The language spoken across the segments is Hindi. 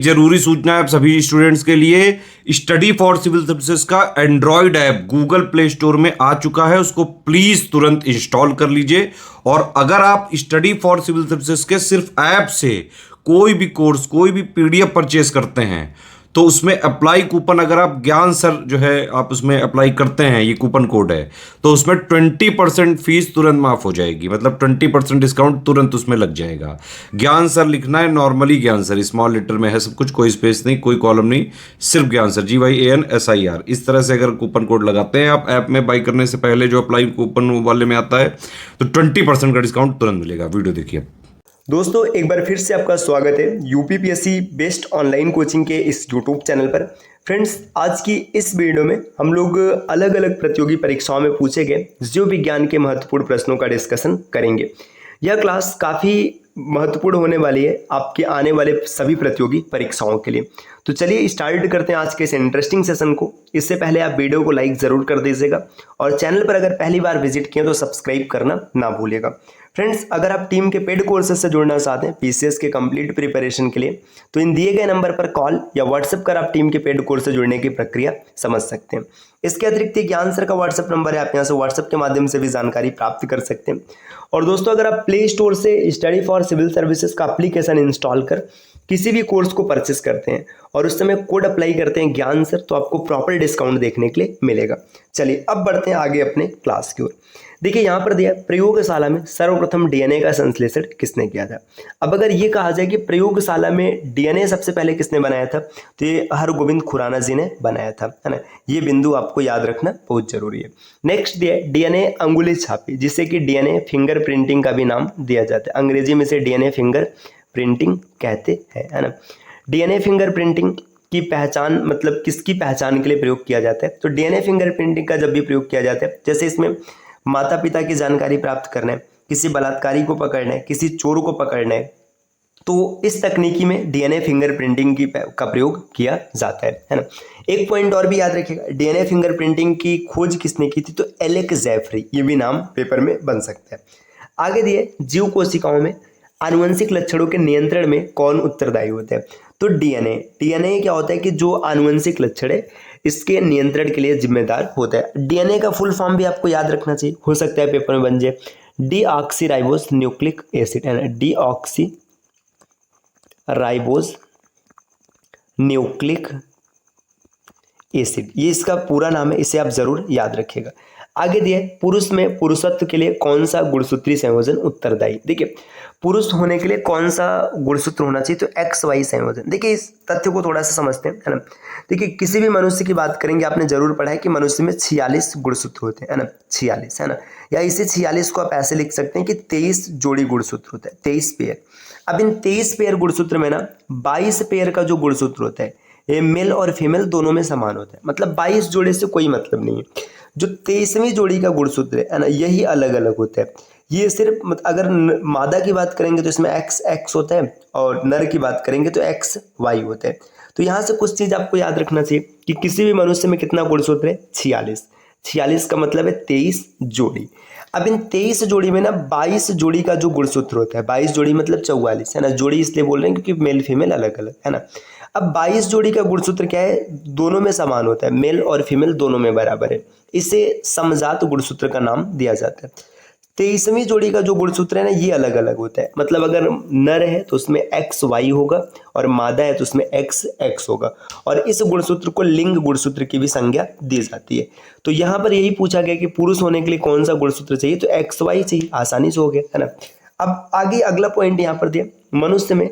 जरूरी सूचना है आप सभी स्टूडेंट्स के लिए। स्टडी फॉर सिविल सर्विसेज का Android app Google play store में आ चुका है, उसको प्लीज तुरंत इंस्टॉल कर लीजिए। और अगर आप स्टडी फॉर सिविल सर्विसेज के सिर्फ ऐप से कोई भी कोर्स, कोई भी पीडीएफ परचेस करते हैं तो उसमें अप्लाई कूपन, अगर आप ज्ञान सर जो है आप उसमें अप्लाई करते हैं, ये कूपन कोड है, तो उसमें 20% फीस तुरंत माफ हो जाएगी। मतलब 20% डिस्काउंट तुरंत उसमें लग जाएगा। ज्ञान सर लिखना है, नॉर्मली ज्ञान सर, स्मॉल लेटर में है सब कुछ, कोई स्पेस नहीं, कोई कॉलम नहीं, सिर्फ ज्ञान सर, GYANSIR। इस तरह से अगर कूपन कोड लगाते हैं आप ऐप में बाई करने से पहले, जो अप्लाई कूपन वाले में आता है, तो 20% का डिस्काउंट तुरंत मिलेगा। वीडियो देखिए। दोस्तों एक बार फिर से आपका स्वागत है यूपीपीएससी बेस्ट ऑनलाइन कोचिंग के इस यूट्यूब चैनल पर। फ्रेंड्स, आज की इस वीडियो में हम लोग अलग अलग प्रतियोगी परीक्षाओं में पूछे गए जीव विज्ञान के महत्वपूर्ण प्रश्नों का डिस्कशन करेंगे। यह क्लास काफ़ी महत्वपूर्ण होने वाली है आपके आने वाले सभी प्रतियोगी परीक्षाओं के लिए। तो चलिए स्टार्ट करते हैं आज के इस इंटरेस्टिंग सेशन को। इससे पहले आप वीडियो को लाइक ज़रूर कर दीजिएगा और चैनल पर अगर पहली बार विजिट किए तो सब्सक्राइब करना ना भूलिएगा। फ्रेंड्स, अगर आप टीम के पेड कोर्सेज से जुड़ना चाहते हैं पीसीएस के कंप्लीट प्रिपरेशन के लिए, तो इन दिए गए नंबर पर कॉल या व्हाट्सएप कर आप टीम के पेड कोर्स से जुड़ने की प्रक्रिया समझ सकते हैं। इसके अतिरिक्त ज्ञान सर का व्हाट्सएप नंबर है, आप यहाँ से व्हाट्सएप के माध्यम से भी जानकारी प्राप्त कर सकते हैं। और दोस्तों, अगर आप प्ले स्टोर से स्टडी फॉर सिविल सर्विसेज का एप्लीकेशन इंस्टॉल कर किसी भी कोर्स को परचेस करते हैं और उस समय कोड अप्लाई करते हैं ज्ञान सर, तो आपको प्रॉपर डिस्काउंट देखने के लिए मिलेगा। चलिए अब बढ़ते हैं आगे अपने क्लास की ओर। देखिए यहाँ पर दिया प्रयोगशाला में सर्वप्रथम डीएनए का संश्लेषण किसने किया था। अब अगर ये कहा जाए कि प्रयोगशाला में डीएनए सबसे पहले किसने बनाया था, तो ये हरगोविंद खुराना जी ने बनाया था, है ना। ये बिंदु आपको याद रखना बहुत जरूरी है। नेक्स्ट दिया डीएनए अंगुली छापी, जिसे कि डीएनए फिंगर प्रिंटिंग का भी नाम दिया जाता है। अंग्रेजी में से डीएनए फिंगर प्रिंटिंग कहते हैं, है ना। डीएनए फिंगर प्रिंटिंग की पहचान, मतलब किसकी पहचान के लिए प्रयोग किया जाता है, तो डीएनए फिंगर प्रिंटिंग का जब भी प्रयोग किया जाता है, जैसे इसमें माता पिता की जानकारी प्राप्त करना है, किसी बलात्कारी को पकड़ना है, किसी चोर को पकड़ना है, तो इस तकनीकी में डीएनए फिंगर प्रिंटिंग का प्रयोग किया जाता है ना। एक पॉइंट और भी याद रखिएगा, डीएनए फिंगर प्रिंटिंग की खोज किसने की थी, तो एलेक जेफरी, ये भी नाम पेपर में बन सकता है। आगे दिए जीव कोशिकाओं में आनुवंशिक लक्षणों के नियंत्रण में कौन उत्तरदायी होता है, तो डीएनए। डीएनए क्या होता है कि जो आनुवंशिक लक्षण है इसके नियंत्रण के लिए जिम्मेदार होता है। डीएनए का फुल फॉर्म भी आपको याद रखना चाहिए, हो सकता है पेपर में बन जाए, डीऑक्सीराइबोस न्यूक्लिक एसिड, है ना। डीऑक्सीराइबोस न्यूक्लिक एसिड, ये इसका पूरा नाम है, इसे आप जरूर याद रखिएगा। आगे दिए पुरुष में पुरुषत्व के लिए कौन सा गुणसूत्रीय संयोजन उत्तरदायी। देखिए पुरुष होने के लिए कौन सा गुणसूत्र होना चाहिए, तो XY संयोजन। देखिए इस तथ्य को थोड़ा सा समझते हैं, है ना। देखिए किसी भी मनुष्य की बात करेंगे, आपने जरूर पढ़ा है कि मनुष्य में 46 गुणसूत्र होते हैं, है ना, 46, है ना। या इसे 46 को आप ऐसे लिख सकते हैं कि 23 जोड़ी गुणसूत्र होता है, 23 पेयर। अब इन 23 पेयर गुणसूत्र में ना 22 पेयर का जो गुणसूत्र होता है ये मेल और फीमेल दोनों में समान होता है, मतलब 22 जोड़े से कोई मतलब नहीं है। जो 23वीं जोड़ी का गुणसूत्र है ना, यही अलग अलग होता है। ये सिर्फ अगर मादा की बात करेंगे तो इसमें XX होता है और नर की बात करेंगे तो XY होता है। तो यहाँ से कुछ चीज़ आपको याद रखना चाहिए कि किसी भी मनुष्य में कितना गुणसूत्र है, 46। 46 का मतलब है 23 जोड़ी। अब इन 23 जोड़ी में ना 22 जोड़ी का जो गुणसूत्र होता है, 22 जोड़ी मतलब 44, है ना। जोड़ी इसलिए बोल रहे हैं क्योंकि मेल फीमेल अलग अलग, है ना। अब 22 जोड़ी का गुणसूत्र क्या है, दोनों में समान होता है, मेल और फीमेल दोनों में बराबर है। इसे समजात गुणसूत्र का नाम दिया जाता है। 23वीं जोड़ी का जो गुणसूत्र है ना, ये अलग अलग होता है, मतलब अगर नर है तो उसमें XY होगा और मादा है तो उसमें XX होगा। और इस गुणसूत्र को लिंग गुणसूत्र की भी संज्ञा दी जाती है। तो यहाँ पर यही पूछा गया कि पुरुष होने के लिए कौन सा गुणसूत्र चाहिए, तो XY चाहिए, आसानी से हो गया, है ना। अब आगे अगला पॉइंट यहाँ पर दिया, मनुष्य में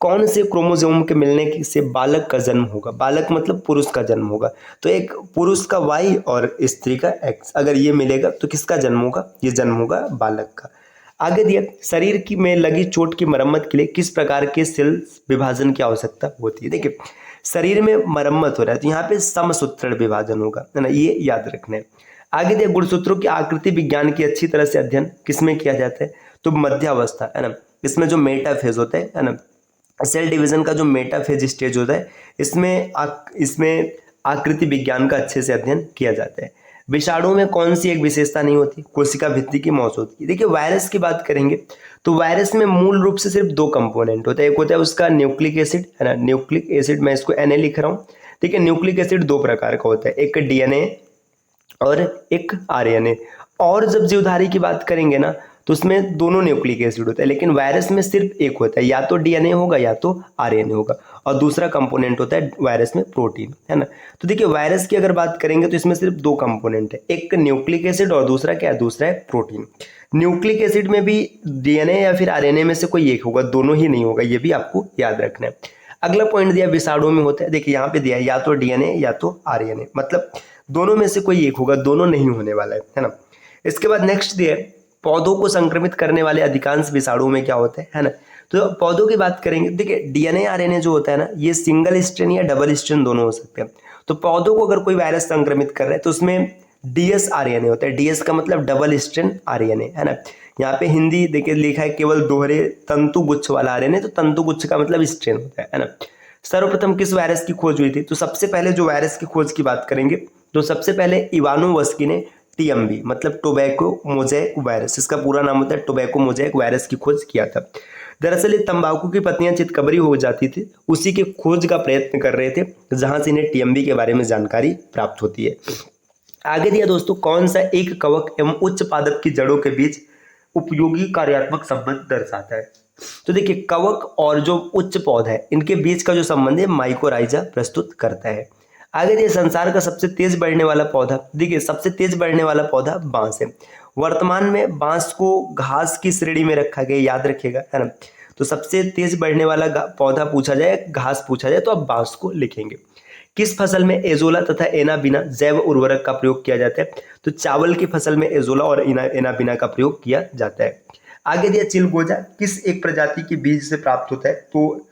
कौन से क्रोमोसोम के मिलने से बालक का जन्म होगा। बालक मतलब पुरुष का जन्म होगा, तो एक पुरुष का Y और स्त्री का X, अगर ये मिलेगा तो किसका जन्म होगा, ये जन्म होगा बालक का। आगे दिया शरीर की में लगी चोट की मरम्मत के लिए किस प्रकार के सेल विभाजन की आवश्यकता होती है। देखिए शरीर में मरम्मत हो रहा है तो यहाँ पे समसूत्रण विभाजन होगा, है ना, ये याद रखना है। आगे दिया गुणसूत्रों की आकृति विज्ञान की अच्छी तरह से अध्ययन किसमें किया जाता है, तो मध्यावस्था, है ना। इसमें जो मेटाफेज होता है ना, सेल डिवीजन का जो मेटाफेज स्टेज होता है, इसमें आकृति विज्ञान का अच्छे से अध्ययन किया जाता है। विषाणु में कौन सी एक विशेषता नहीं होती? कोशिका भित्ति की मौत होती है। देखिए वायरस की बात करेंगे तो वायरस में मूल रूप से सिर्फ दो कंपोनेंट होते हैं। एक होता है उसका न्यूक्लिक एसिड, है ना, न्यूक्लिक एसिड, मैं इसको Na लिख रहा हूँ। देखिए न्यूक्लिक एसिड दो प्रकार का होता है, एक DNA और एक RNA। और जब जीवधारी की बात करेंगे ना तो उसमें दोनों न्यूक्लिक एसिड होता है, लेकिन वायरस में सिर्फ एक होता है, या तो DNA होगा या तो RNA होगा, और दूसरा कंपोनेंट होता है वायरस में प्रोटीन, है ना। तो देखिए वायरस की अगर बात करेंगे तो इसमें सिर्फ दो कंपोनेंट है, एक न्यूक्लिक एसिड और दूसरा क्या है? दूसरा है प्रोटीन। न्यूक्लिक एसिड में भी DNA या फिर RNA में से कोई एक होगा, दोनों ही नहीं होगा, ये भी आपको याद रखना है। अगला पॉइंट दिया विषाणु में होता है, देखिए यहाँ पे दिया है या तो DNA या तो RNA, मतलब दोनों में से कोई एक होगा, दोनों नहीं होने वाला है ना। इसके बाद नेक्स्ट दिया है पौधों को संक्रमित करने वाले अधिकांश विषाणु में क्या होता है ना। तो पौधों की बात करेंगे, देखिए DNA RNA जो होता है ना, ये सिंगल स्ट्रेन या डबल स्ट्रेन दोनों हो सकते हैं। तो पौधों को अगर कोई वायरस संक्रमित कर रहा है तो उसमें DS RNA होता है, DS का मतलब डबल स्ट्रेन RNA, है ना। यहाँ पे हिंदी देखिए लिखा है केवल दोहरे तंतु गुच्छ वाला RNA, तो तंतु गुच्छ का मतलब स्ट्रेन होता है ना। सर्वप्रथम किस वायरस की खोज हुई थी? तो सबसे पहले जो वायरस की खोज की बात करेंगे तो सबसे पहले इवानोवस्की ने TMV मतलब टोबैको मोज़ेक वायरस, इसका पूरा नाम होता है टोबैको मोज़ेक वायरस की खोज किया था। दरअसल ये तंबाकू की पत्तियां चितकबरी हो जाती थी, उसी के खोज का प्रयत्न कर रहे थे, जहां से इन्हें TMV के बारे में जानकारी प्राप्त होती है। आगे दिया दोस्तों, कौन सा एक कवक एवं उच्च पादप की जड़ों के बीच उपयोगी कार्यात्मक संबंध दर्शाता है? तो देखिए कवक और जो उच्च पौधा है इनके बीच का जो संबंध है माइकोराइजा प्रस्तुत करता है। आगे देखिए संसार का सबसे तेज बढ़ने वाला पौधा, देखिए सबसे तेज बढ़ने वाला पौधा बांस है। वर्तमान में बांस को घास की श्रेणी में रखा गया, याद रखिएगा, है ना। तो सबसे तेज बढ़ने वाला पौधा पूछा जाए, घास पूछा जाए तो आप बांस को लिखेंगे। किस फसल में एजोला तथा एनाबिना जैव उर्वरक का प्रयोग किया जाता है? तो चावल की फसल में एजोला और एनाबिना का प्रयोग किया जाता है। आगे दिया चिलगोजा किस एक प्रजाति के बीज से प्राप्त होता है? तो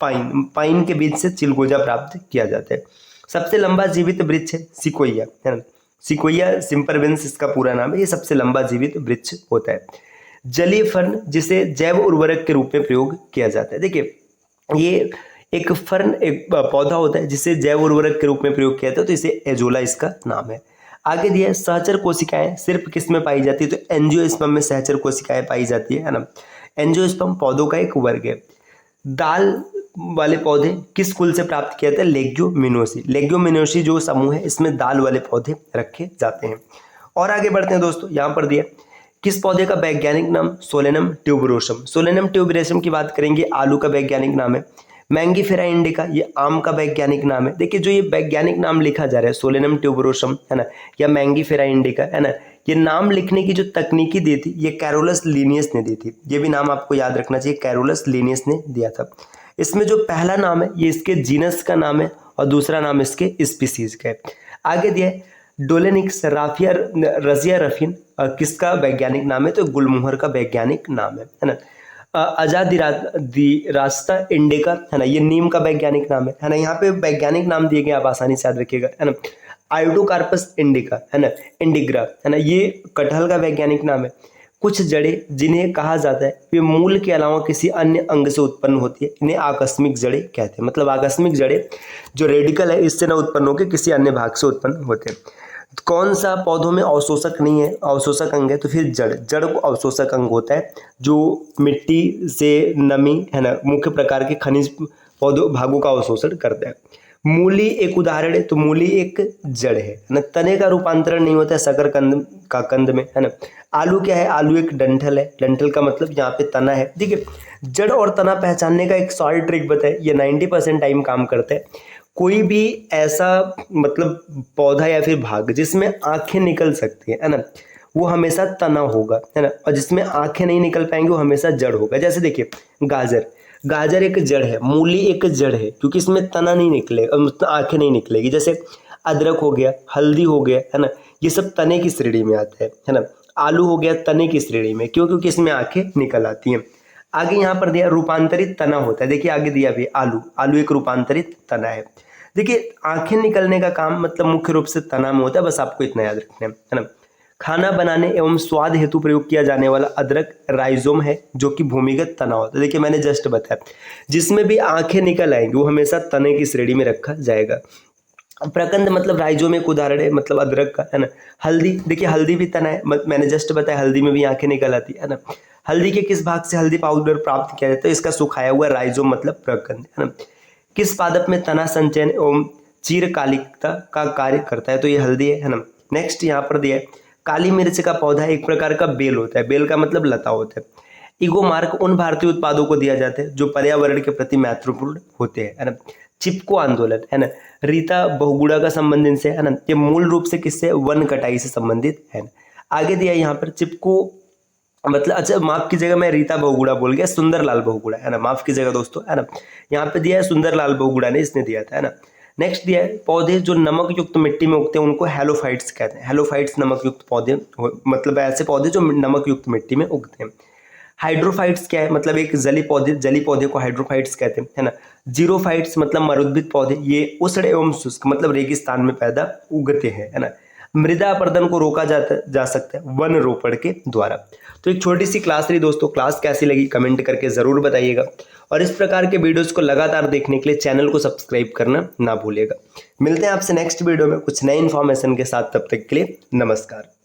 पाइन के बीज से चिलगोजा प्राप्त किया जाता है। सबसे लंबा जीवित वृक्ष है सिकोया, है ना। सिकोया सिम्परवेंस इसका पूरा नाम है, ये सबसे लंबा जीवित वृक्ष होता है। जलीय फर्न जिसे जैव उर्वरक के रूप में प्रयोग किया जाता है, देखिए ये एक फर्न एक पौधा होता है जिसे जैव उर्वरक के रूप में प्रयोग किया जाता है, तो इसे एजोला इसका नाम है। आगे दिया सहचर कोशिकाएं सिर्फ किस में पाई जाती है? तो एंजियोस्पर्म में सहचर कोशिकाएं पाई जाती है ना। एंजियोस्पर्म पौधों का एक वर्ग है। दाल वाले पौधे किस कुल से प्राप्त किया जाता है? लेग्यूमिनोसी। लेग्यूमिनोसी जो समूह है इसमें दाल वाले पौधे रखे जाते हैं। और आगे बढ़ते हैं दोस्तों, यहाँ पर दिया किस पौधे का वैज्ञानिक नाम? Solanum tuberosum. सोलेनम ट्यूबरोसम की बात करेंगे, आलू का वैज्ञानिक नाम है। मैंगीफेरा इंडिका ये आम का वैज्ञानिक नाम है। देखिए जो ये वैज्ञानिक नाम लिखा जा रहा है सोलेनम ट्यूबरोसम, है ना, या मैंगीफेरा इंडिका, है ना, ये नाम लिखने की जो तकनीकी दी थी ये कैरोलस लिनियस ने दी थी। ये भी नाम आपको याद रखना चाहिए, कैरोलस लिनियस ने दिया था। इसमें जो पहला नाम है ये इसके जीनस का नाम है और दूसरा नाम इसके स्पीसीज का है। आगे दिया है डोलेनिक्स राफिया रजिया रफीन किसका वैज्ञानिक नाम है? तो गुलमोहर का वैज्ञानिक नाम है ना। अजादिरास्ता इंडिका, है ना, ये नीम का वैज्ञानिक नाम है ना। यहाँ पे वैज्ञानिक नाम दिए गए, आप आसानी से याद रखिएगा, है ना। आयोडोकार्पस इंडिका, है ना, इंडिग्रा, है ना, ये कटहल का वैज्ञानिक नाम है। कुछ जड़ें जिन्हें कहा जाता है वे मूल के अलावा किसी अन्य अंग से उत्पन्न होती है, इन्हें आकस्मिक जड़ें कहते हैं। मतलब आकस्मिक जड़ें जो रेडिकल है इससे ना उत्पन्न होकर किसी अन्य भाग से उत्पन्न होते हैं। कौन सा पौधों में अवशोषक नहीं है, अवशोषक अंग है? तो फिर जड़ को अवशोषक अंग होता है जो मिट्टी से नमी, है ना, मुख्य प्रकार के खनिज पौधों भागों का अवशोषण करता है। मूली एक उदाहरण है, तो मूली एक जड़ है ना। तने का रूपांतरण नहीं होता है शकरकंद का कंद में, है ना। आलू क्या है? आलू एक डंठल है, डंठल का मतलब यहाँ पे तना है। देखिए जड़ और तना पहचानने का एक शॉर्ट ट्रिक बताए, ये 90% टाइम काम करता है। कोई भी ऐसा मतलब पौधा या फिर भाग जिसमें आंखें निकल सकती है ना, वो हमेशा तना होगा, है ना, और जिसमें आंखें नहीं निकल पाएंगी वो हमेशा जड़ होगा। जैसे देखिए गाजर एक जड़ है, मूली एक जड़ है, क्योंकि इसमें तना नहीं निकलेगा, मतलब आंखें नहीं निकलेगी। जैसे अदरक हो गया, हल्दी हो गया, है ना, ये सब तने की श्रेणी में आता है ना। आलू हो गया तने की श्रेणी में, क्यों? क्योंकि इसमें आंखें निकल आती हैं। आगे यहाँ पर दिया रूपांतरित तना होता है, देखिए आगे दिया भी आलू एक रूपांतरित तना है। देखिए आंखें निकलने का काम मतलब मुख्य रूप से तना में होता है, बस आपको इतना याद रखना है ना। खाना बनाने एवं स्वाद हेतु प्रयोग किया जाने वाला अदरक राइजोम है जो कि भूमिगत तना होता है। देखिए मैंने जस्ट बताया, जिसमें भी आंखें निकल आएंगी वो हमेशा तने की श्रेणी में रखा जाएगा। प्रकंद मतलब राइजोम एक उदाहरण है, मतलब अदरक का, है ना। हल्दी, देखिए हल्दी भी तना है, मैंने जस्ट बताया हल्दी में भी आंखें निकल आती है ना। हल्दी के किस भाग से हल्दी पाउडर प्राप्त किया जाता है? इसका सुखाया हुआ राइजोम मतलब प्रकंद, है ना। किस पादप में तना संचयन एवं चीरकालिकता का कार्य करता है? तो ये हल्दी है ना। नेक्स्ट यहाँ पर दिया है काली मिर्च का पौधा एक प्रकार का बेल होता है, बेल का मतलब लता होता है। ईगो मार्क उन भारतीय उत्पादों को दिया जाता है जो पर्यावरण के प्रति महत्वपूर्ण होते हैं, है ना। चिपको आंदोलन, है ना, रीता बहुगुणा का संबंध इनसे, है ना। ये मूल रूप से किससे? वन कटाई से संबंधित है ना। आगे दिया यहाँ पर चिपको मतलब, अच्छा माफ की जगह मैं रीता बहुगुणा बोल गया, सुंदरलाल बहुगुणा, है ना, माफ की जगह दोस्तों, है ना। यहाँ पे दिया है सुंदरलाल बहुगुणा ने, इसने दिया था, है ना। नेक्स्ट दिया है पौधे जो नमक युक्त मिट्टी में उगते हैं उनको हेलोफाइट्स कहते हैं। हेलोफाइट्स नमक युक्त पौधे, मतलब ऐसे पौधे जो नमक युक्त मिट्टी में उगते हैं। हाइड्रोफाइट्स क्या है? मतलब एक जली पौधे को हाइड्रोफाइट्स कहते हैं, है ना। जीरोफाइट्स मतलब मरुद्भिद पौधे, ये उष्ण एवं शुष्क मतलब रेगिस्तान में पैदा उगते हैं, है ना। मृदा अपरदन को रोका जा सकता है वन रोपण के द्वारा। तो एक छोटी सी क्लास रही दोस्तों, क्लास कैसी लगी कमेंट करके जरूर बताइएगा, और इस प्रकार के वीडियोस को लगातार देखने के लिए चैनल को सब्सक्राइब करना ना भूलिएगा। मिलते हैं आपसे नेक्स्ट वीडियो में कुछ नए इन्फॉर्मेशन के साथ, तब तक के लिए नमस्कार।